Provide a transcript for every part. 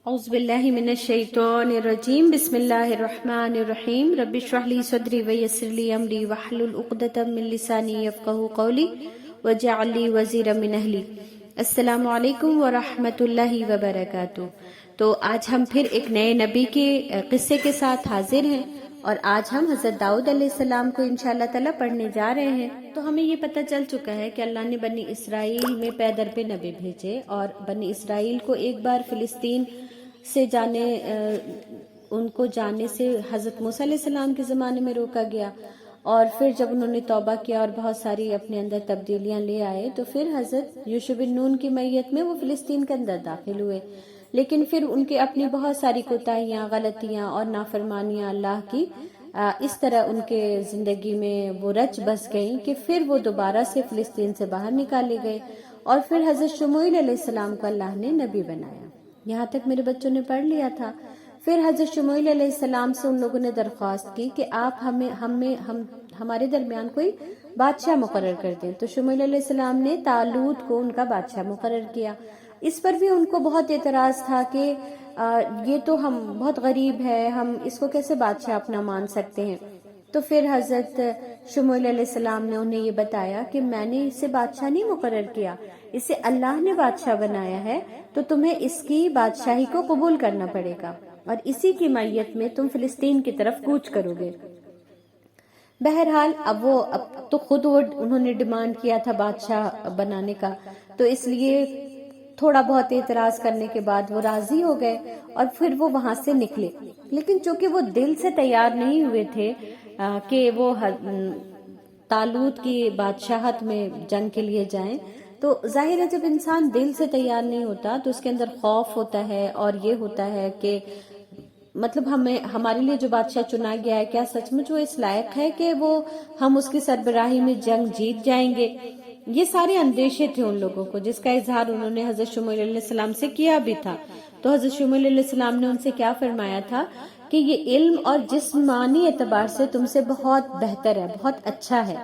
اعوذ باللہ من الشیطان الرجیم بسم اللہ الرحمن الرحیم رب اشرح لی صدری ویسر لی امری واحلل عقدۃ من لسانی یفقہوا قولی واجعل لی وزیرا من اہلی۔ السلام علیکم ورحمۃ اللہ وبرکاتہ۔ تو آج ہم پھر ایک نئے نبی کے قصے کے ساتھ حاضر ہیں، اور آج ہم حضرت داؤد علیہ السلام کو انشاءاللہ تعالیٰ پڑھنے جا رہے ہیں۔ تو ہمیں یہ پتہ چل چکا ہے کہ اللہ نے بنی اسرائیل میں پے در پہ نبی بھیجے، اور بنی اسرائیل کو ایک بار فلسطین سے ان کو جانے سے حضرت موسیٰ علیہ السلام کے زمانے میں روکا گیا، اور پھر جب انہوں نے توبہ کیا اور بہت ساری اپنے اندر تبدیلیاں لے آئے تو پھر حضرت یوشع بن نون کی میت میں وہ فلسطین کے اندر داخل ہوئے۔ لیکن پھر ان کے اپنی بہت ساری کوتاہیاں، غلطیاں اور نافرمانیاں اللہ کی اس طرح ان کے زندگی میں وہ رچ بس گئیں کہ پھر وہ دوبارہ سے فلسطین سے باہر نکالے گئے، اور پھر حضرت شموئیل علیہ السلام کو اللہ نے نبی بنایا۔ یہاں تک میرے بچوں نے پڑھ لیا تھا۔ پھر حضرت شموئیل علیہ السلام سے ان لوگوں نے درخواست کی کہ آپ ہمارے درمیان کوئی بادشاہ مقرر کر دیں، تو شموئیل علیہ السلام نے طالوت کو ان کا بادشاہ مقرر کیا۔ اس پر بھی ان کو بہت اعتراض تھا کہ یہ تو ہم بہت غریب ہے، ہم اس کو کیسے بادشاہ اپنا مان سکتے ہیں۔ تو پھر حضرت شموئیل علیہ السلام نے انہیں یہ بتایا کہ میں نے اسے بادشاہ نہیں مقرر کیا، اسے اللہ نے بادشاہ بنایا ہے، تو تمہیں اس کی بادشاہی کو قبول کرنا پڑے گا، اور اسی کی میت میں تم فلسطین کی طرف کوچ کرو گے۔ بہرحال اب تو خود انہوں نے ڈیمانڈ کیا تھا بادشاہ بنانے کا، تو اس لیے تھوڑا بہت اعتراض کرنے کے بعد وہ راضی ہو گئے، اور پھر وہ وہاں سے نکلے۔ لیکن چونکہ وہ دل سے تیار نہیں ہوئے تھے کہ وہ طالوت کی بادشاہت میں جنگ کے لیے جائیں، تو ظاہر ہے جب انسان دل سے تیار نہیں ہوتا تو اس کے اندر خوف ہوتا ہے، اور یہ ہوتا ہے کہ مطلب ہمارے لیے جو بادشاہ چنا گیا ہے کیا سچ مچ وہ اس لائق ہے کہ ہم اس کی سربراہی میں جنگ جیت جائیں گے۔ یہ سارے اندیشے تھے ان لوگوں کو، جس کا اظہار انہوں نے حضرت شموئیل علیہ السلام سے کیا بھی تھا۔ تو حضرت شموئیل علیہ السلام نے ان سے کیا فرمایا تھا کہ یہ علم اور جسمانی اعتبار سے تم سے بہت بہتر ہے، بہت اچھا ہے،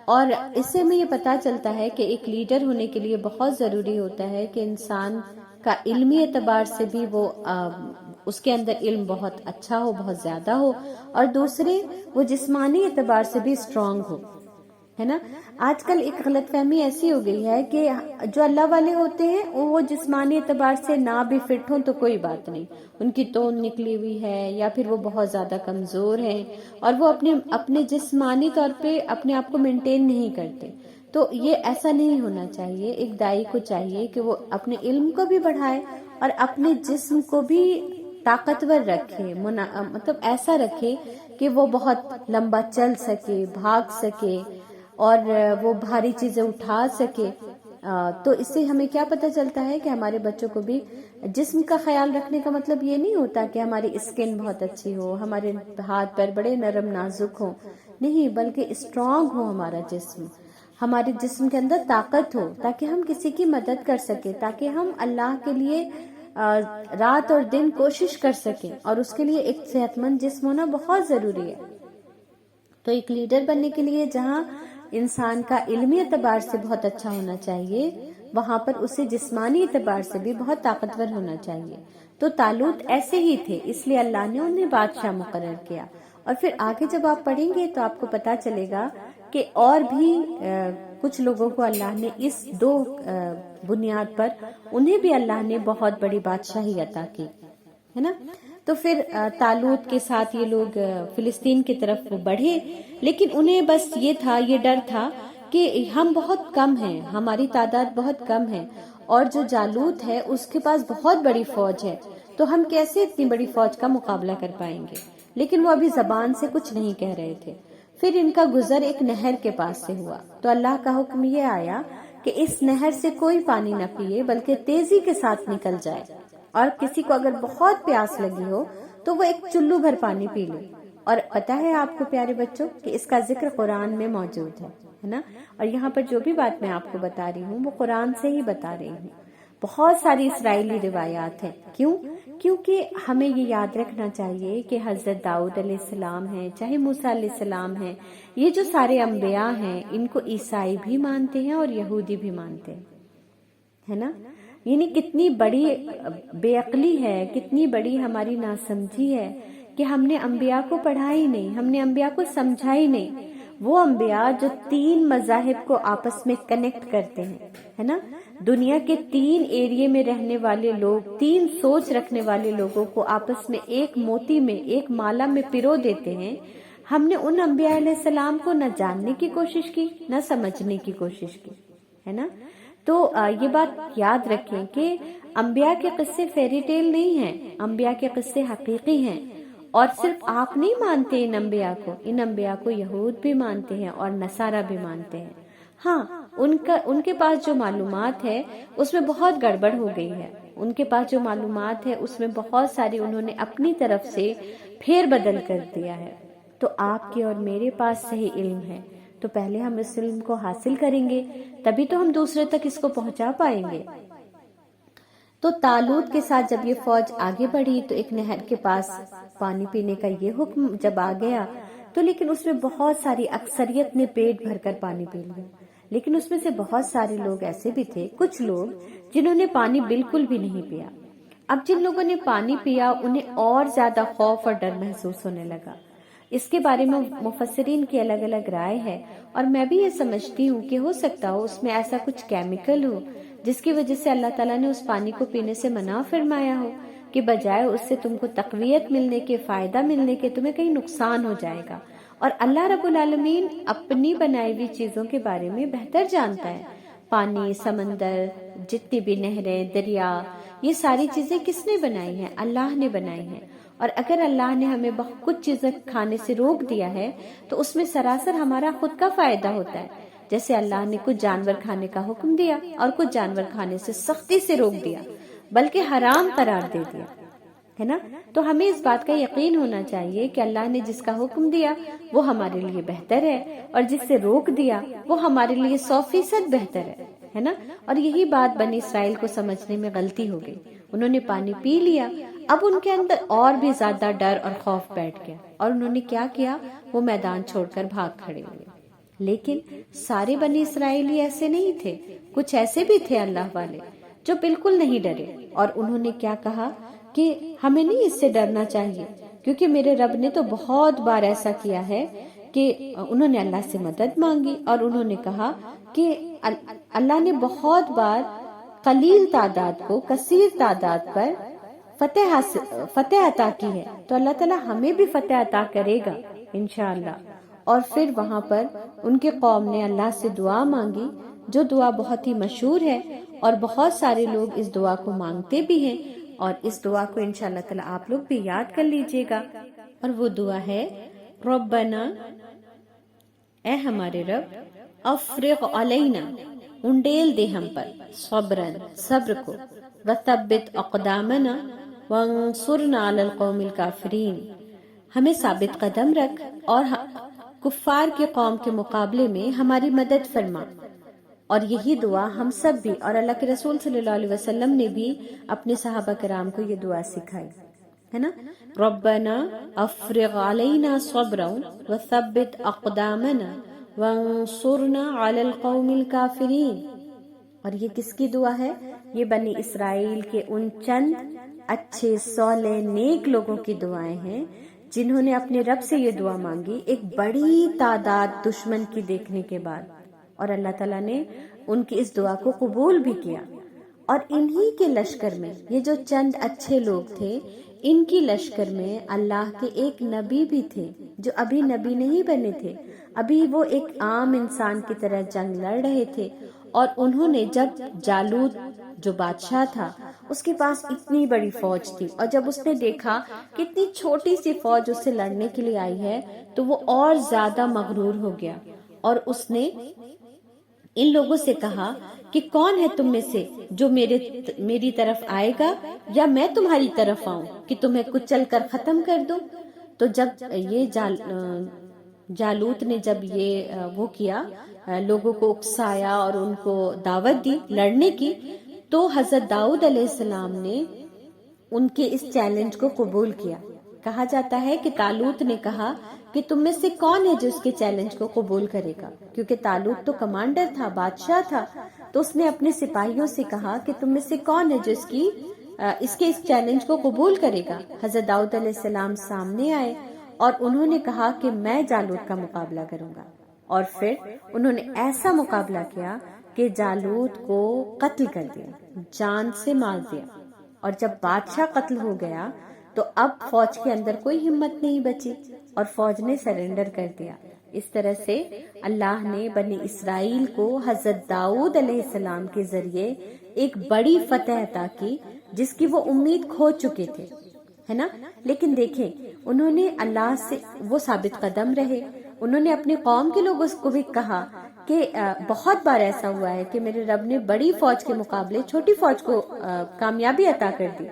اور اس سے ہمیں یہ پتا چلتا ہے کہ ایک لیڈر ہونے کے لیے بہت ضروری ہوتا ہے کہ انسان کا علمی اعتبار سے بھی اس کے اندر علم بہت اچھا ہو، بہت زیادہ ہو، اور دوسرے وہ جسمانی اعتبار سے بھی اسٹرانگ ہو، ہے نا۔ آج کل ایک غلط فہمی ایسی ہو گئی ہے کہ جو اللہ والے ہوتے ہیں وہ جسمانی اعتبار سے نہ بھی فٹ ہوں تو کوئی بات نہیں، ان کی توند نکلی ہوئی ہے یا پھر وہ بہت زیادہ کمزور ہیں اور وہ اپنے جسمانی طور پہ اپنے آپ کو مینٹین نہیں کرتے۔ تو یہ ایسا نہیں ہونا چاہیے۔ ایک دائی کو چاہیے کہ وہ اپنے علم کو بھی بڑھائے اور اپنے جسم کو بھی طاقتور رکھے، مطلب ایسا رکھے کہ وہ بہت لمبا چل سکے، بھاگ سکے، اور وہ بھاری چیزیں اٹھا سکے۔ تو اس سے ہمیں کیا پتہ چلتا ہے کہ ہمارے بچوں کو بھی جسم کا خیال رکھنے کا مطلب یہ نہیں ہوتا کہ ہماری اسکن بہت اچھی ہو، ہمارے ہاتھ پیر بڑے نرم نازک ہوں، نہیں، بلکہ اسٹرانگ ہو ہمارا جسم، ہمارے جسم کے اندر طاقت ہو، تاکہ ہم کسی کی مدد کر سکیں، تاکہ ہم اللہ کے لیے رات اور دن کوشش کر سکیں، اور اس کے لیے ایک صحت مند جسم ہونا بہت ضروری ہے۔ تو ایک لیڈر بننے کے لیے جہاں انسان کا علمی اعتبار سے بہت اچھا ہونا چاہیے، وہاں پر اسے جسمانی اعتبار سے بھی بہت طاقتور ہونا چاہیے۔ تو طالوت ایسے ہی تھے، اس لیے اللہ نے انہیں بادشاہ مقرر کیا۔ اور پھر آگے جب آپ پڑھیں گے تو آپ کو پتا چلے گا کہ اور بھی کچھ لوگوں کو اللہ نے اس دو بنیاد پر انہیں بھی اللہ نے بہت بڑی بادشاہی عطا کی، ہے نا۔ تو پھر طالوت کے ساتھ یہ لوگ فلسطین کی طرف بڑھے، لیکن انہیں بس یہ ڈر تھا کہ ہم بہت کم ہیں، ہماری تعداد بہت کم ہے، اور جو جالوت ہے اس کے پاس بہت بڑی فوج ہے، تو ہم کیسے اتنی بڑی فوج کا مقابلہ کر پائیں گے۔ لیکن وہ ابھی زبان سے کچھ نہیں کہہ رہے تھے۔ پھر ان کا گزر ایک نہر کے پاس سے ہوا، تو اللہ کا حکم یہ آیا کہ اس نہر سے کوئی پانی نہ پیے بلکہ تیزی کے ساتھ نکل جائے، اور کسی کو اگر بہت پیاس لگی ہو تو وہ ایک چلو بھر پانی پی لے۔ اور پتہ ہے آپ کو پیارے بچوں کہ اس کا ذکر قرآن میں موجود ہے نا، اور یہاں پر جو بھی بات میں آپ کو بتا رہی ہوں وہ قرآن سے ہی بتا رہی ہوں۔ بہت ساری اسرائیلی روایات ہیں۔ کیونکہ ہمیں یہ یاد رکھنا چاہیے کہ حضرت داؤد علیہ السلام ہیں، چاہے موسیٰ علیہ السلام ہیں، یہ جو سارے انبیاء ہیں ان کو عیسائی بھی مانتے ہیں اور یہودی بھی مانتے ہیں، ہے نا۔ یعنی کتنی بڑی بے عقلی ہے، کتنی بڑی ہماری ناسمجھی ہے کہ ہم نے انبیاء کو پڑھا ہی نہیں، ہم نے انبیاء کو سمجھا ہی نہیں۔ وہ انبیاء جو 3 مذاہب کو آپس میں کنیکٹ کرتے ہیں، ہے نا، دنیا کے 3 ایریے میں رہنے والے لوگ، 3 سوچ رکھنے والے لوگوں کو آپس میں ایک موتی میں، ایک مالا میں پرو دیتے ہیں۔ ہم نے ان انبیاء علیہ السلام کو نہ جاننے کی کوشش کی، نہ سمجھنے کی کوشش کی، ہے نا۔ تو یہ بات یاد رکھیں کہ انبیاء کے قصے فیری ٹیل نہیں ہیں، انبیاء کے قصے حقیقی ہیں۔ اور صرف آپ نہیں مانتے ان انبیاء کو، ان انبیاء کو یہود بھی مانتے ہیں اور نصارہ بھی مانتے ہیں۔ ہاں، ان کے پاس جو معلومات ہے اس میں بہت گڑبڑ ہو گئی ہے، ان کے پاس جو معلومات ہے اس میں بہت ساری انہوں نے اپنی طرف سے پھیر بدل کر دیا ہے۔ تو آپ کے اور میرے پاس صحیح علم ہے، تو پہلے ہم اس علم کو حاصل کریں گے، تبھی تو ہم دوسرے تک اس کو پہنچا پائیں گے۔ تو طالوت کے ساتھ جب یہ فوج آگے بڑھی تو ایک نہر کے پاس پانی پینے کا یہ حکم جب آ گیا تو لیکن اس میں بہت ساری اکثریت نے پیٹ بھر کر پانی پی لیا، لیکن اس میں سے بہت سارے لوگ ایسے بھی تھے، کچھ لوگ جنہوں نے پانی بالکل بھی نہیں پیا۔ اب جن لوگوں نے پانی پیا انہیں اور زیادہ خوف اور ڈر محسوس ہونے لگا۔ اس کے بارے میں مفسرین کی الگ الگ رائے ہے، اور میں بھی یہ سمجھتی ہوں کہ ہو سکتا ہو اس میں ایسا کچھ کیمیکل ہو جس کی وجہ سے اللہ تعالیٰ نے اس پانی کو پینے سے منع فرمایا ہو، کہ بجائے اس سے تم کو تقویت ملنے کے، فائدہ ملنے کے، تمہیں کہیں نقصان ہو جائے گا۔ اور اللہ رب العالمین اپنی بنائی ہوئی چیزوں کے بارے میں بہتر جانتا ہے۔ پانی، سمندر، جتنی بھی نہریں، دریا، یہ ساری چیزیں کس نے بنائی ہیں؟ اللہ نے بنائی ہیں۔ اور اگر اللہ نے ہمیں بہت کچھ چیزیں کھانے سے روک دیا ہے تو اس میں سراسر ہمارا خود کا فائدہ ہوتا ہے۔ جیسے اللہ نے کچھ جانور کھانے کا حکم دیا اور کچھ جانور کھانے سے سختی سے روک دیا، بلکہ حرام قرار دے دیا، ہے نا۔ تو ہمیں اس بات کا یقین ہونا چاہیے کہ اللہ نے جس کا حکم دیا وہ ہمارے لیے بہتر ہے، اور جس سے روک دیا وہ ہمارے لیے 100% بہتر ہے نا۔ اور یہی بات بنی اسرائیل کو سمجھنے میں غلطی ہو گئی، انہوں نے پانی پی لیا، اب ان کے اندر اور بھی زیادہ ڈر اور خوف بیٹھ گیا، اور انہوں نے کیا کیا، وہ میدان چھوڑ کر بھاگ کھڑے ہوئے۔ لیکن سارے بنی اسرائیلی ایسے نہیں تھے، کچھ ایسے بھی تھے اللہ والے جو بالکل نہیں ڈرے، اور انہوں نے کیا کہا کہ ہمیں نہیں اس سے ڈرنا چاہیے، کیونکہ میرے رب نے تو بہت بار ایسا کیا ہے کہ انہوں نے اللہ سے مدد مانگی، اور انہوں نے کہا کہ اللہ نے بہت بار قلیل تعداد کو کثیر تعداد پر فتح عطا کی ہے، تو اللہ تعالیٰ ہمیں بھی فتح عطا کرے گا انشاءاللہ۔ اور پھر وہاں پر ان کے قوم نے اللہ سے دعا مانگی، جو دعا بہت ہی مشہور ہے اور بہت سارے لوگ اس دعا کو مانگتے بھی ہیں، اور اس دعا کو انشاءاللہ تعالیٰ آپ لوگ بھی یاد کر لیجئے گا۔ اور وہ دعا ہے، ربنا، اے ہمارے رب، افرغ علینا، انڈیل دے ہم پر، صبرن، صبر کو، وثبت اقدامنا، وانصرنا علی القوم الکافرین، ہمیں ثابت قدم رکھ اور کفار کے قوم کے مقابلے میں ہماری مدد فرما۔ اور یہی دعا ہم سب بھی، اور اللہ کے رسول صلی اللہ علیہ وسلم نے بھی اپنے صحابہ کرام کو یہ دعا سکھائی ہے نا۔ ربنا افرغ علینا صبرا وثبت اقدامنا وانصرنا علی القوم الکافرین۔ اور یہ کس کی دعا ہے؟ یہ بنی اسرائیل کے ان چند اچھے، صالح، نیک لوگوں کی دعائیں ہیں جنہوں نے اپنے رب سے یہ دعا مانگی ایک بڑی تعداد دشمن کی دیکھنے کے بعد، اور اللہ تعالیٰ نے ان کی اس دعا کو قبول بھی کیا۔ اور انہی کے لشکر میں، یہ جو چند اچھے لوگ تھے، ان کی لشکر میں اللہ کے ایک نبی بھی تھے جو ابھی نبی نہیں بنے تھے، ابھی وہ ایک عام انسان کی طرح جنگ لڑ رہے تھے۔ اور انہوں نے جب جالوت جو بادشاہ تھا اس کے پاس اتنی بڑی فوج تھی، اور جب اس نے دیکھا کہ اتنی چھوٹی سی فوج اس سے لڑنے کے لیے آئی ہے تو وہ اور زیادہ مغرور ہو گیا، اور اس نے ان لوگوں سے کہا کہ کون ہے تم میں سے جو میری طرف آئے گا، یا میں تمہاری طرف آؤں کہ تمہیں کچل کر ختم کر دوں۔ تو جب یہ جالوت نے جب یہ وہ کیا، لوگوں کو اکسایا اور ان کو دعوت دی لڑنے کی، تو حضرت داؤد علیہ السلام نے ان کے اس چیلنج کو قبول کیا، کہا جاتا ہے کہ طالوت نے کہا کہ تم میں سے کون ہے جو اس کے چیلنج کو قبول کرے گا، کیونکہ طالوت تو کمانڈر تھا، بادشاہ تھا، تو اس نے اپنے سپاہیوں سے کہا کہ تم میں سے کون ہے جو اس چیلنج کو قبول کرے گا۔ حضرت داؤد علیہ السلام سامنے آئے اور انہوں نے کہا کہ میں جالوت کا مقابلہ کروں گا، اور پھر انہوں نے ایسا مقابلہ کیا کہ جالوت کو قتل کر دیا، جان سے مار دیا، اور جب بادشاہ قتل ہو گیا تو اب فوج کے اندر کوئی ہمت نہیں بچی اور فوج نے سرنڈر کر دیا۔ اس طرح سے اللہ نے بنی اسرائیل کو حضرت داؤد علیہ السلام کے ذریعے ایک بڑی فتح عطا کی جس کی وہ امید کھو چکے تھے، ہے نا۔ لیکن دیکھیں انہوں نے اللہ سے وہ ثابت قدم رہے، انہوں نے اپنی قوم کے لوگوں کو بھی کہا کہ بہت بار ایسا ہوا ہے کہ میرے رب نے بڑی فوج کے مقابلے چھوٹی فوج کو کامیابی عطا کر دی،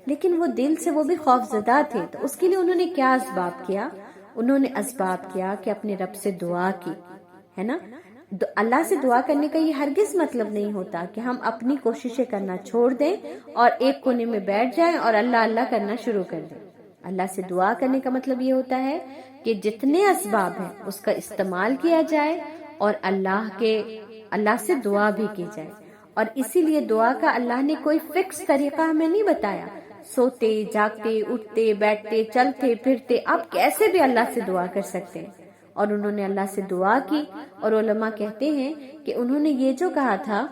لیکن وہ دل سے وہ بھی خوف زدہ تھے۔ تو اس کے لیے انہوں نے کیا اسباب کیا؟ انہوں نے اسباب کیا کہ اپنے رب سے دعا کی، ہے نا۔ اللہ سے دعا کرنے کا یہ ہرگز مطلب نہیں ہوتا کہ ہم اپنی کوششیں کرنا چھوڑ دیں اور ایک کونے میں بیٹھ جائیں اور اللہ اللہ کرنا شروع کر دیں۔ اللہ سے دعا کرنے کا مطلب یہ ہوتا ہے کہ جتنے اسباب ہیں اس کا استعمال کیا جائے اور اللہ سے دعا بھی کی جائے۔ اور اسی لیے دعا کا اللہ نے کوئی فکس طریقہ ہمیں نہیں بتایا، سوتے جاگتے اٹھتے بیٹھتے چلتے پھرتے آپ کیسے بھی اللہ سے دعا کر سکتے ہیں۔ اور انہوں نے اللہ سے دعا کی، اور علماء کہتے ہیں کہ انہوں نے یہ جو کہا تھا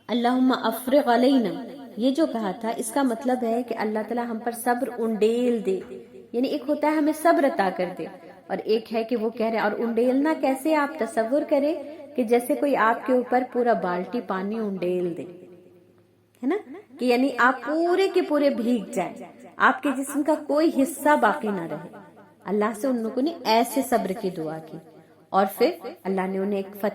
اللہم افرغ علینا، یہ جو کہا تھا اس کا مطلب ہے کہ اللہ تعالی ہم پر صبر انڈیل دے، یعنی ایک ہوتا ہے ہمیں صبر عطا کر دے، اور ایک ہے کہ وہ کہہ رہے اور انڈیلنا کیسے، آپ تصور کریں کہ جیسے کوئی آپ کے اوپر پورا بالٹی پانی انڈیل دے، ہے نا، کہ یعنی آپ پورے کے پورے بھیگ جائیں، آپ کے جسم کا کوئی حصہ باقی نہ رہے۔ اللہ سے ان لوگوں نے ایسے صبر کی دعا کی، اور پھر اللہ نے انہیں ایک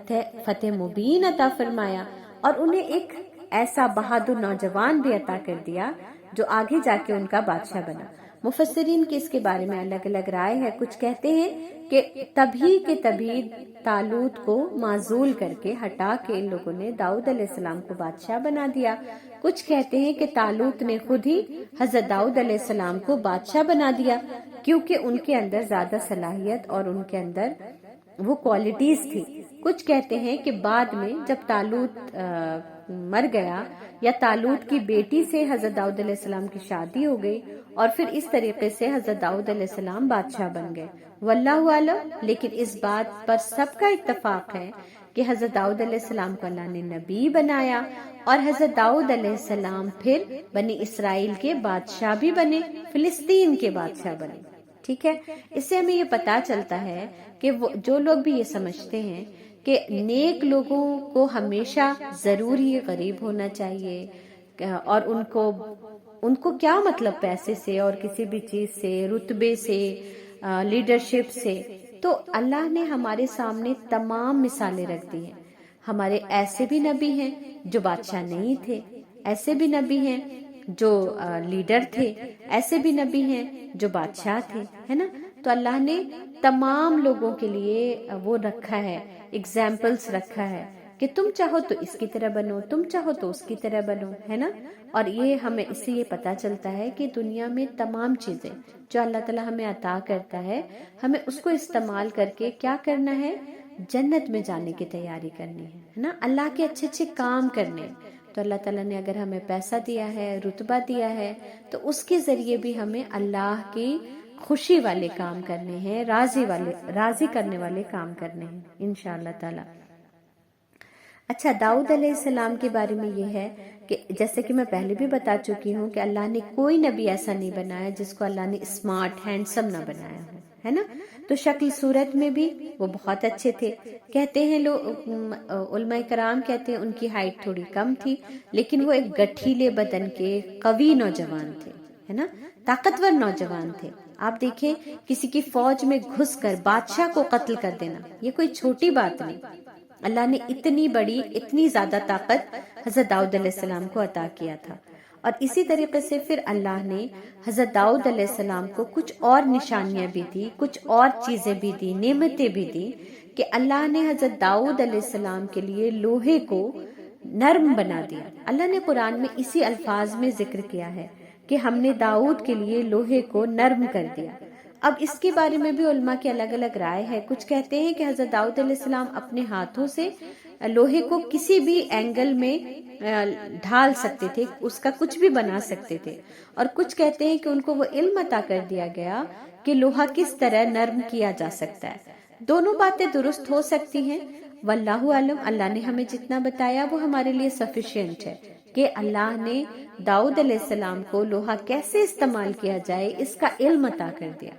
فتح مبین عطا فرمایا، اور انہیں ایک ایسا بہادر نوجوان بھی عطا کر دیا جو آگے جا کے ان کا بادشاہ بنا۔ مفسرین کی اس کے بارے میں الگ الگ رائے ہے، کچھ کہتے ہیں کہ تبھی طالوت کو معزول کر کے ہٹا کے ان لوگوں نے داؤد علیہ السلام کو بادشاہ بنا دیا۔ کچھ کہتے ہیں کہ طالوت نے خود ہی حضرت داؤد علیہ السلام کو بادشاہ بنا دیا، کیونکہ ان کے اندر زیادہ صلاحیت اور ان کے اندر وہ کوالٹیز تھی۔ کچھ کہتے ہیں کہ بعد میں جب طالوت مر گیا یا طالوت کی بیٹی سے حضرت داؤد علیہ السلام کی شادی ہو گئی، اور پھر اس طریقے سے حضرت داؤد علیہ السلام بادشاہ بن گئے، واللہ اعلم۔ لیکن اس بات پر سب کا اتفاق ہے کہ حضرت داؤد علیہ السلام کو اللہ نے نبی بنایا، اور حضرت داؤد علیہ السلام پھر بنی اسرائیل کے بادشاہ بھی بنے، فلسطین کے بادشاہ بنے۔ ٹھیک ہے، اس سے ہمیں یہ پتا چلتا ہے کہ جو لوگ بھی یہ سمجھتے ہیں کہ نیک لوگوں کو ہمیشہ ضروری غریب ہونا چاہیے، اور ان کو کیا مطلب پیسے سے اور کسی بھی چیز سے، رتبے سے، لیڈرشپ سے، تو اللہ نے ہمارے سامنے تمام مثالیں رکھ دی ہیں۔ ہمارے ایسے بھی نبی ہیں جو بادشاہ نہیں تھے، ایسے بھی نبی ہیں جو لیڈر تھے، ایسے بھی نبی ہیں جو بادشاہ تھے، ہے نا۔ تو اللہ نے تمام لوگوں کے لیے وہ رکھا ہے، ایگزامپلز رکھا ہے کہ تم چاہو تو اس کی طرح بنو، تم چاہو تو اس کی طرح بنو، ہے نا۔ اور یہ ہمیں اس سے یہ پتا چلتا ہے کہ دنیا میں تمام چیزیں جو اللہ تعالیٰ ہمیں عطا کرتا ہے، ہمیں اس کو استعمال کر کے کیا کرنا ہے، جنت میں جانے کی تیاری کرنی ہے نا، اللہ کے اچھے اچھے کام کرنے۔ تو اللہ تعالیٰ نے اگر ہمیں پیسہ دیا ہے، رتبہ دیا ہے، تو اس کے ذریعے بھی ہمیں اللہ کی خوشی والے کام کرنے ہیں، راضی کرنے والے کام کرنے ہیں انشاءاللہ تعالی۔ اچھا، داؤد علیہ السلام کے بارے میں یہ ہے کہ جیسے کہ میں پہلے بھی بتا چکی ہوں کہ اللہ نے کوئی نبی ایسا نہیں بنایا جس کو اللہ نے اسمارٹ ہینڈسم نہ بنایا ہو، ہے نا۔ تو شکل صورت میں بھی وہ بہت اچھے تھے، کہتے ہیں لوگ، علماء کرام کہتے ہیں ان کی ہائٹ تھوڑی کم تھی، لیکن وہ ایک گٹھیلے بدن کے قوی نوجوان تھے، ہے نا، طاقتور نوجوان تھے۔ آپ دیکھیں کسی کی فوج میں گھس کر بادشاہ کو قتل کر دینا، یہ کوئی چھوٹی بات نہیں۔ اللہ نے اتنی بڑی، اتنی زیادہ طاقت حضرت داؤد علیہ السلام کو عطا کیا تھا، اور اسی طریقے سے پھر اللہ نے حضرت داؤد علیہ السلام کو کچھ اور نشانیاں بھی دی، کچھ اور چیزیں بھی دی، نعمتیں بھی دی، کہ اللہ نے حضرت داؤد علیہ السلام کے لیے لوہے کو نرم بنا دیا۔ اللہ نے قرآن میں اسی الفاظ میں ذکر کیا ہے کہ ہم نے داؤد کے لیے لوہے کو نرم کر دیا۔ اب اس کے بارے میں بھی علماء کی الگ الگ رائے ہے۔ کچھ کہتے ہیں کہ حضرت داؤد علیہ السلام اپنے ہاتھوں سے لوہے کو کسی بھی اینگل میں ڈھال سکتے تھے، اس کا کچھ بھی بنا سکتے تھے، اور کچھ کہتے ہیں کہ ان کو وہ علم عطا کر دیا گیا کہ لوہا کس طرح نرم کیا جا سکتا ہے۔ دونوں باتیں درست ہو سکتی ہیں، واللہ عالم۔ اللہ نے ہمیں جتنا بتایا وہ ہمارے لیے سفیشینٹ ہے کہ اللہ نے داؤد علیہ السلام کو لوہا کیسے استعمال کیا جائے اس کا علم عطا کر دیا۔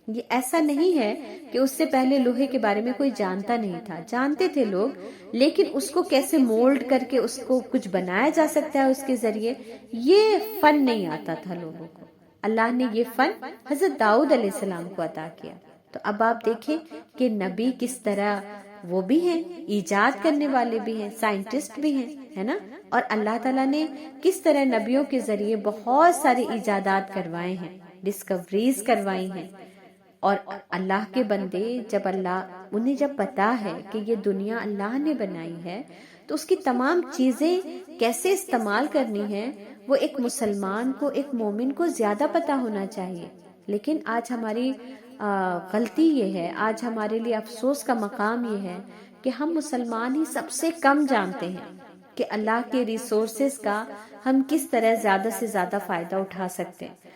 یہ ایسا نہیں ہے کہ اس سے پہلے لوہے کے بارے میں کوئی جانتا نہیں تھا، جانتے تھے لوگ، لیکن اس کو کیسے مولڈ کر کے اس کو کچھ بنایا جا سکتا ہے اس کے ذریعے، یہ فن نہیں آتا تھا لوگوں کو۔ اللہ نے یہ فن حضرت داؤد علیہ السلام کو عطا کیا۔ تو اب آپ دیکھیں کہ نبی کس طرح وہ بھی ہیں، ایجاد کرنے والے بھی ہیں، سائنٹسٹ بھی ہیں، ہے نا، اور اللہ تعالیٰ نے کس طرح نبیوں کے ذریعے بہت سارے ایجادات کروائے ہیں، ڈسکوریز کروائی ہیں۔ اور اللہ کے بندے انہیں جب پتا ہے کہ یہ دنیا اللہ نے بنائی ہے تو اس کی تمام چیزیں کیسے استعمال کرنی ہے، وہ ایک مسلمان کو، ایک مومن کو زیادہ پتا ہونا چاہیے۔ لیکن آج ہماری غلطی یہ ہے، آج ہمارے لیے افسوس کا مقام یہ ہے کہ ہم مسلمان ہی سب سے کم جانتے ہیں کہ اللہ کے ریسورسز کا ہم کس طرح زیادہ سے زیادہ فائدہ اٹھا سکتے ہیں۔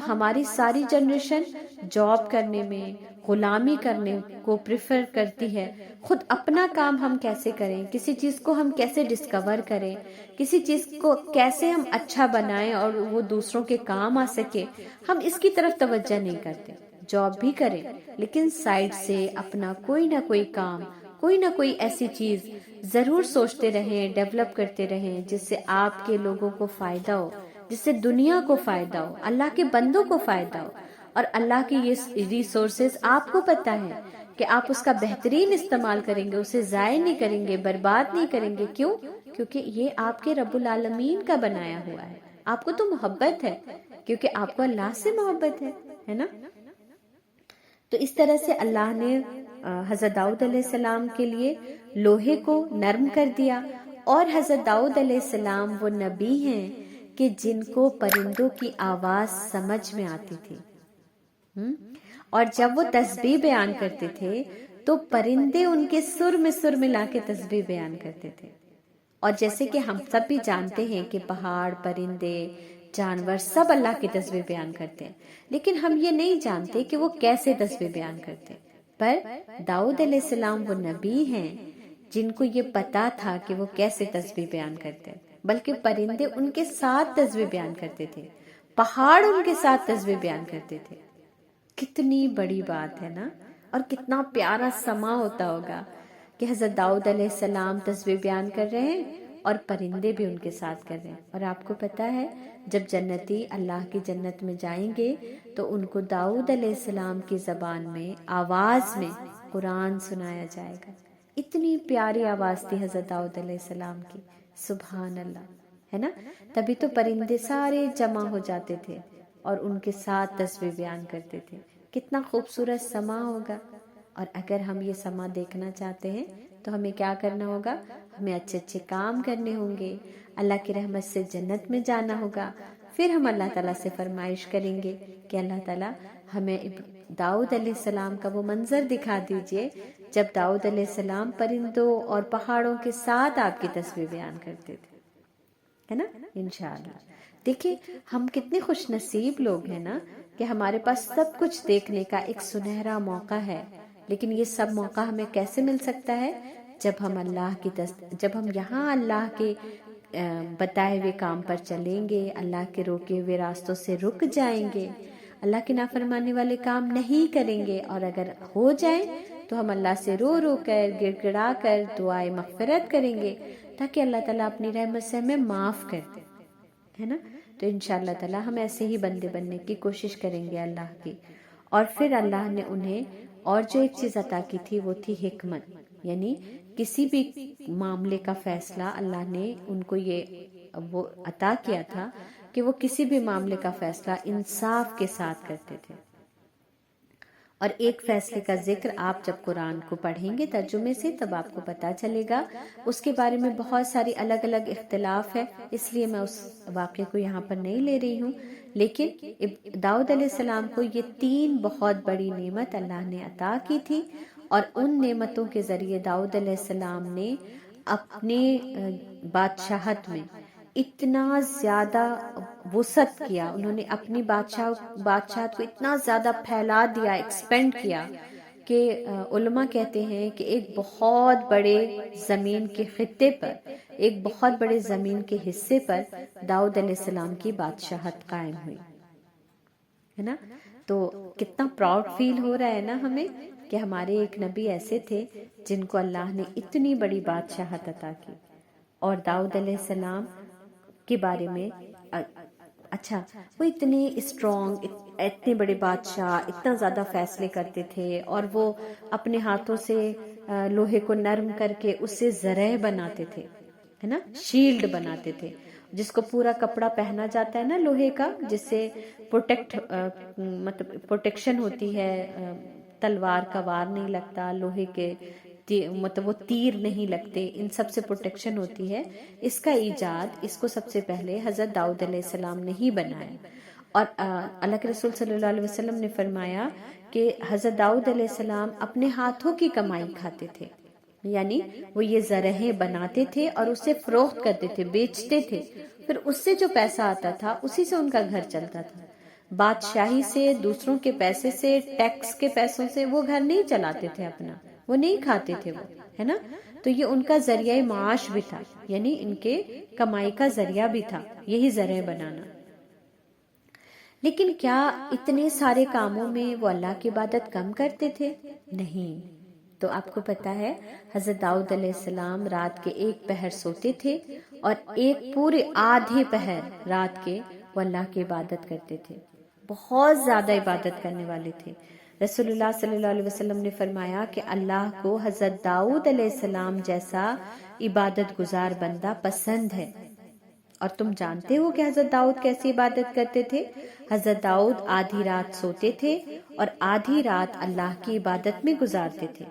ہماری ساری جنریشن جاب کرنے میں، غلامی کرنے کو پریفر کرتی ہے۔ خود اپنا کام ہم کیسے کریں، کسی چیز کو ہم کیسے ڈسکور کریں، کسی چیز کو کیسے ہم اچھا بنائیں اور وہ دوسروں کے کام آ سکے، ہم اس کی طرف توجہ نہیں کرتے۔ جاب بھی کریں لیکن سائڈ سے اپنا کوئی نہ کوئی کام، کوئی نہ کوئی ایسی چیز ضرور سوچتے رہیں، ڈیولپ کرتے رہیں جس سے آپ کے لوگوں کو فائدہ ہو، جس سے دنیا کو فائدہ ہو، اللہ کے بندوں کو فائدہ ہو۔ اور اللہ کی یہ ریسورسز آپ کو پتہ ہے کہ آپ اس کا بہترین استعمال کریں گے، اسے ضائع نہیں کریں گے، برباد نہیں کریں گے۔ کیوں؟ کیونکہ یہ آپ کے رب العالمین کا بنایا ہوا ہے۔ آپ کو تو محبت ہے کیونکہ آپ کو اللہ سے محبت ہے نا۔ تو اس طرح سے اللہ نے حضرت داؤد علیہ السلام کے لیے لوہے کو نرم کر دیا۔ اور حضرت داؤد علیہ السلام وہ نبی ہیں کہ جن کو پرندوں کی آواز سمجھ میں آتی تھی، اور جب وہ تسبیح بیان کرتے تھے تو پرندے ان کے سر میں ملا کے تسبیح بیان کرتے تھے۔ اور جیسے کہ ہم سب بھی جانتے ہیں کہ پہاڑ، پرندے، جانور سب اللہ کی تسبیح بیان کرتے ہیں، لیکن ہم یہ نہیں جانتے کہ وہ کیسے تسبیح بیان کرتے ہیں۔ پر داؤد علیہ السلام وہ نبی ہیں جن کو یہ پتا تھا کہ وہ کیسے تسبیح بیان کرتے ہیں، بلکہ پرندے ان کے ساتھ تسبیح بیان کرتے تھے، پہاڑ ان کے ساتھ تسبیح بیان کرتے تھے۔ کتنی بڑی بات ہے نا، اور کتنا پیارا سما ہوتا ہوگا کہ حضرت داؤد علیہ السلام تسبیح بیان کر رہے ہیں اور پرندے بھی ان کے ساتھ کر رہے ہیں۔ اور آپ کو پتا ہے جب جنتی اللہ کی جنت میں جائیں گے تو ان کو داؤد علیہ السلام کی زبان میں، آواز میں قرآن سنایا جائے گا۔ اتنی پیاری آواز تھی حضرت داؤد علیہ السلام کی، سبحان اللہ، ہے نا۔ تبھی تو پرندے سارے جمع ہو جاتے تھے اور ان کے ساتھ تسبیح بیان کرتے تھے۔ کتنا خوبصورت سما ہوگا۔ اور اگر ہم یہ سما دیکھنا چاہتے ہیں تو ہمیں کیا کرنا ہوگا؟ ہمیں اچھے اچھے کام کرنے ہوں گے، اللہ کی رحمت سے جنت میں جانا ہوگا۔ پھر ہم اللہ تعالیٰ سے فرمائش کریں گے کہ اللہ تعالیٰ ہمیں داؤد علیہ السلام کا وہ منظر دکھا دیجئے جب داؤد علیہ السلام پرندوں اور پہاڑوں کے ساتھ آپ کی تسبیح بیان کرتے تھے، ہے نا، انشاءاللہ۔ دیکھیں ہم کتنے خوش نصیب لوگ ہیں نا کہ ہمارے پاس سب کچھ دیکھنے کا ایک سنہرا موقع ہے، لیکن یہ سب موقع ہمیں کیسے مل سکتا ہے؟ جب ہم جب ہم یہاں اللہ کے بتائے ہوئے کام پر چلیں گے، اللہ کے روکے ہوئے راستوں سے رک جائیں گے، اللہ کے نافرمانے والے کام نہیں کریں گے، اور اگر ہو جائیں تو ہم اللہ سے رو رو کر، گڑ گڑا کر دعائے مغفرت کریں گے تاکہ اللہ تعالیٰ اپنی رحمت سے ہمیں معاف کر دے، ہے نا۔ تو انشاءاللہ تعالیٰ ہم ایسے ہی بندے بننے کی کوشش کریں گے اللہ کی۔ اور پھر اللہ نے انہیں اور جو ایک چیز عطا کی تھی وہ تھی حکمت، یعنی کسی بھی معاملے کا فیصلہ اللہ نے ان کو یہ وہ عطا کیا تھا کہ وہ کسی بھی معاملے کا فیصلہ انصاف کے ساتھ کرتے تھے۔ اور ایک فیصلے کا ذکر آپ جب قرآن کو پڑھیں گے ترجمے سے تب آپ کو پتہ چلے گا. اس کے بارے میں بہت ساری الگ الگ اختلاف ہے، اس لیے میں اس واقعے کو یہاں پر نہیں لے رہی ہوں. لیکن داؤد علیہ السلام کو یہ 3 بہت بڑی نعمت اللہ نے عطا کی تھی، اور ان نعمتوں کے ذریعے داؤد علیہ السلام نے اپنے بادشاہت میں اتنا زیادہ وسعت کیا، انہوں نے اپنی بادشاہت کو اتنا زیادہ پھیلا دیا، ایکسپینڈ کیا کہ علماء کہتے ہیں کہ ایک بہت بڑے زمین کے خطے پر، ایک بہت بڑے زمین کے حصے پر داؤد علیہ السلام کی بادشاہت قائم ہوئی ہے نا. تو کتنا پراؤڈ فیل ہو رہا ہے نا ہمیں کہ ہمارے ایک نبی ایسے تھے جن کو اللہ نے اتنی بڑی بادشاہت عطا کی. اور داؤد علیہ السلام کے بارے میں اچھا، وہ اتنے اسٹرانگ، اتنے بڑے بادشاہ، اتنا زیادہ فیصلے کرتے تھے، اور وہ اپنے ہاتھوں سے لوہے کو نرم کر کے اس سے زرع بناتے تھے، ہے نا، شیلڈ بناتے تھے، جس کو پورا کپڑا پہنا جاتا ہے نا لوہے کا، جس سے مطلب پروٹیکشن ہوتی ہے، تلوار کا وار نہیں لگتا، لوہے کے مطلب وہ تیر نہیں لگتے، ان سب سے پروٹیکشن ہوتی ہے. اس کا ایجاد، اس کو سب سے پہلے حضرت داؤد علیہ السلام نے ہی بنایا. اور اللہ کے رسول صلی اللہ علیہ وسلم نے فرمایا کہ حضرت داؤد علیہ السلام اپنے ہاتھوں کی کمائی کھاتے تھے، یعنی وہ یہ زرہیں بناتے تھے اور اسے فروخت کرتے تھے، بیچتے تھے، پھر اس سے جو پیسہ آتا تھا اسی سے ان کا گھر چلتا تھا. بادشاہی سے، دوسروں کے پیسے سے، ٹیکس کے پیسوں سے وہ گھر نہیں چلاتے تھے اپنا، وہ نہیں کھاتے تھے وہ، ہے نا. تو یہ ان کا ذریعہ معاش بھی تھا، یعنی ان کے کمائی کا ذریعہ بھی تھا یہی زرع بنانا. لیکن کیا اتنے سارے کاموں میں وہ اللہ کی عبادت کم کرتے تھے؟ نہیں. تو آپ کو پتا ہے حضرت داؤد علیہ السلام رات کے 1 پہر سوتے تھے، اور ایک پورے آدھے پہر رات کے وہ اللہ کی عبادت کرتے تھے، بہت زیادہ عبادت کرنے والے تھے. رسول اللہ صلی اللہ علیہ وسلم نے فرمایا کہ اللہ کو حضرت داؤد علیہ السلام جیسا عبادت گزار بندہ پسند ہے. اور تم جانتے ہو کہ حضرت داؤد کیسی عبادت کرتے تھے؟ حضرت داؤد آدھی رات سوتے تھے اور آدھی رات اللہ کی عبادت میں گزارتے تھے.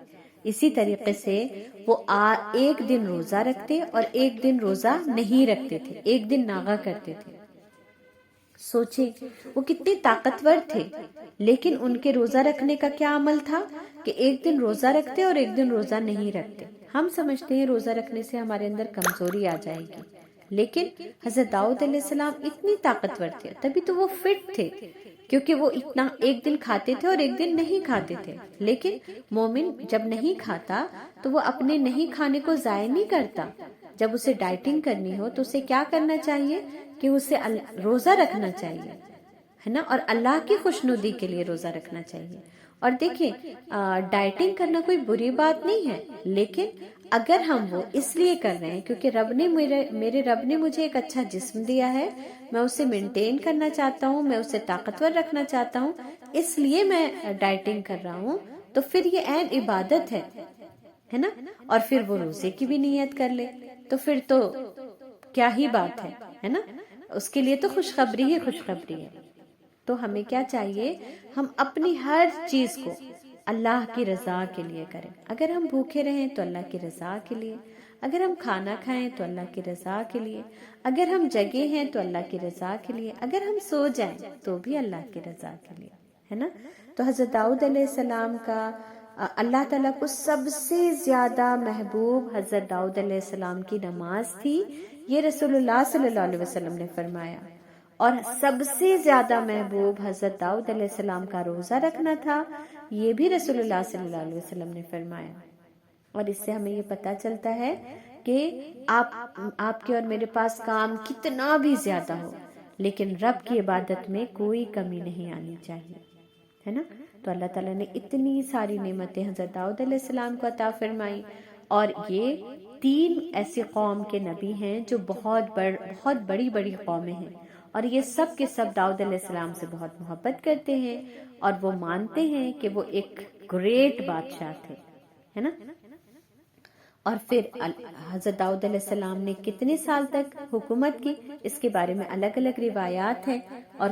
اسی طریقے سے وہ ایک دن روزہ رکھتے اور ایک دن روزہ نہیں رکھتے تھے، ایک دن ناغہ کرتے تھے. سوچیں وہ کتنے طاقتور تھے، لیکن ان کے روزہ رکھنے کا کیا عمل تھا کہ ایک دن روزہ رکھتے اور ایک دن روزہ نہیں رکھتے. ہم سمجھتے ہیں روزہ رکھنے سے ہمارے اندر کمزوری آ جائے گی، لیکن حضرت داؤد علیہ السلام اتنی طاقتور تھے، تبھی تو وہ فٹ تھے، کیونکہ وہ اتنا ایک دن کھاتے تھے اور ایک دن نہیں کھاتے تھے. لیکن مومن جب نہیں کھاتا تو وہ اپنے نہیں کھانے کو ضائع نہیں کرتا. جب اسے ڈائٹنگ کرنی ہو تو اسے کیا کرنا چاہیے کہ اسے روزہ رکھنا چاہیے، ہے نا، اور اللہ کی خوشنودی کے لیے روزہ رکھنا چاہیے. اور دیکھیں ڈائٹنگ کرنا کوئی بری بات نہیں ہے، لیکن اگر ہم وہ اس لیے کر رہے ہیں کیونکہ میرے رب نے مجھے ایک اچھا جسم دیا ہے، میں اسے مینٹین کرنا چاہتا ہوں، میں اسے طاقتور رکھنا چاہتا ہوں، اس لیے میں ڈائٹنگ کر رہا ہوں، تو پھر یہ عین عبادت ہے نا. اور پھر وہ روزے کی بھی نیت کر لے تو پھر تو کیا ہی بات ہے نا، اس کے لیے تو خوشخبری ہی خوشخبری ہے. تو ہمیں کیا چاہیے، ہم اپنی ہر چیز کو اللہ کی رضا کے لیے کریں. اگر ہم بھوکے رہیں تو اللہ کی رضا کے لیے، اگر ہم کھانا کھائیں تو اللہ کی رضا کے لیے، اگر ہم جگے ہیں تو اللہ کی رضا کے لیے، اگر ہم سو جائیں تو بھی اللہ کی رضا کے لیے، ہے نا. تو حضرت داؤد علیہ السلام کا اللہ تعالیٰ کو سب سے زیادہ محبوب حضرت داؤد علیہ السلام کی نماز تھی، یہ رسول اللہ صلی اللہ علیہ وسلم نے فرمایا. اور سب سے زیادہ محبوب حضرت داؤد علیہ السلام کا روزہ رکھنا تھا، یہ بھی رسول اللہ صلی اللہ علیہ وسلم نے فرمایا. اور اس سے ہمیں یہ پتہ چلتا ہے کہ آپ کے اور میرے پاس کام کتنا بھی زیادہ ہو، لیکن رب کی عبادت میں کوئی کمی نہیں آنی چاہیے، ہے نا. تو اللہ تعالیٰ نے اتنی ساری نعمتیں حضرت داؤد علیہ السلام کو عطا فرمائی. اور یہ 3 ایسی قوم کے نبی ہیں جو بہت بڑی بڑی قومیں ہیں، اور یہ سب کے سب داؤد علیہ السلام سے بہت محبت کرتے ہیں، اور وہ مانتے ہیں کہ وہ ایک گریٹ بادشاہ تھے، ہے نا. اور پھر حضرت داؤد علیہ السلام نے کتنے سال تک حکومت کی، اس کے بارے میں الگ الگ روایات ہیں، اور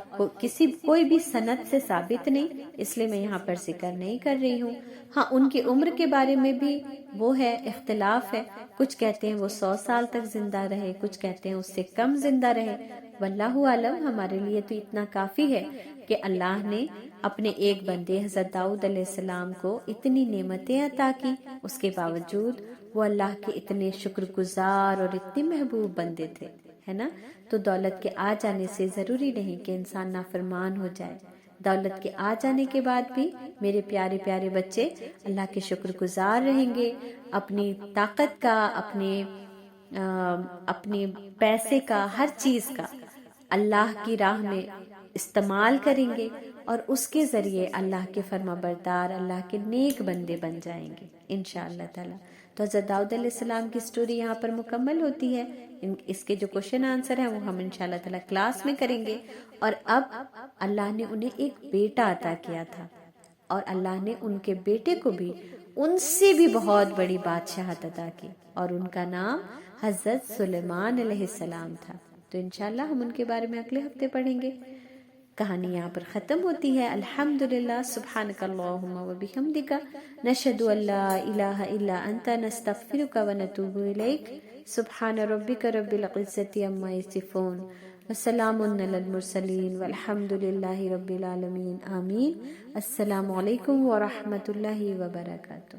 کوئی بھی سند سے ثابت نہیں، اس لیے میں یہاں پر ذکر نہیں کر رہی ہوں۔ ہاں، ان کی عمر کے بارے میں بھی وہ ہے، اختلاف ہے، کچھ کہتے ہیں وہ 100 سال تک زندہ رہے، کچھ کہتے ہیں اس سے کم زندہ رہے، واللہ عالم۔ ہمارے لیے تو اتنا کافی ہے کہ اللہ نے اپنے ایک بندے حضرت داؤد علیہ السلام کو اتنی نعمتیں عطا کی، اس کے باوجود وہ اللہ کے اتنے شکر گزار اور اتنے محبوب بندے تھے، ہے نا۔ تو دولت کے آ جانے سے ضروری نہیں کہ انسان نافرمان ہو جائے، دولت کے آ جانے کے بعد بھی میرے پیارے پیارے بچے اللہ کے شکر گزار رہیں گے، اپنی طاقت کا، اپنے پیسے کا، ہر چیز کا اللہ کی راہ میں استعمال کریں گے، اور اس کے ذریعے اللہ کے فرما بردار، اللہ کے نیک بندے بن جائیں گے انشاءاللہ تعالی۔ تو حضرت داؤد علیہ السلام کی سٹوری یہاں پر مکمل ہوتی ہے۔ اس کے جو کوشچن آنسر ہیں وہ ہم انشاءاللہ تعالی کلاس میں کریں گے۔ اور اب اللہ نے انہیں ایک بیٹا عطا کیا تھا، اور اللہ نے ان کے بیٹے کو بھی ان سے بھی بہت بڑی بادشاہت عطا کی، اور ان کا نام حضرت سلیمان علیہ السلام تھا۔ تو انشاءاللہ ہم ان کے بارے میں اگلے ہفتے پڑھیں گے۔ کہانی یہاں پر ختم ہوتی ہے۔ الحمدللہ، سبحانک اللہم و بحمدک، نشہد ان لا الہ الا انت، نستغفرک و نتوب الیک۔ سبحان ربک رب العزۃ عما یصفون، وسلام علی المرسلین، والحمدللہ رب العالمین، آمین۔ السلام علیکم ورحمۃ اللہ وبرکاتہ۔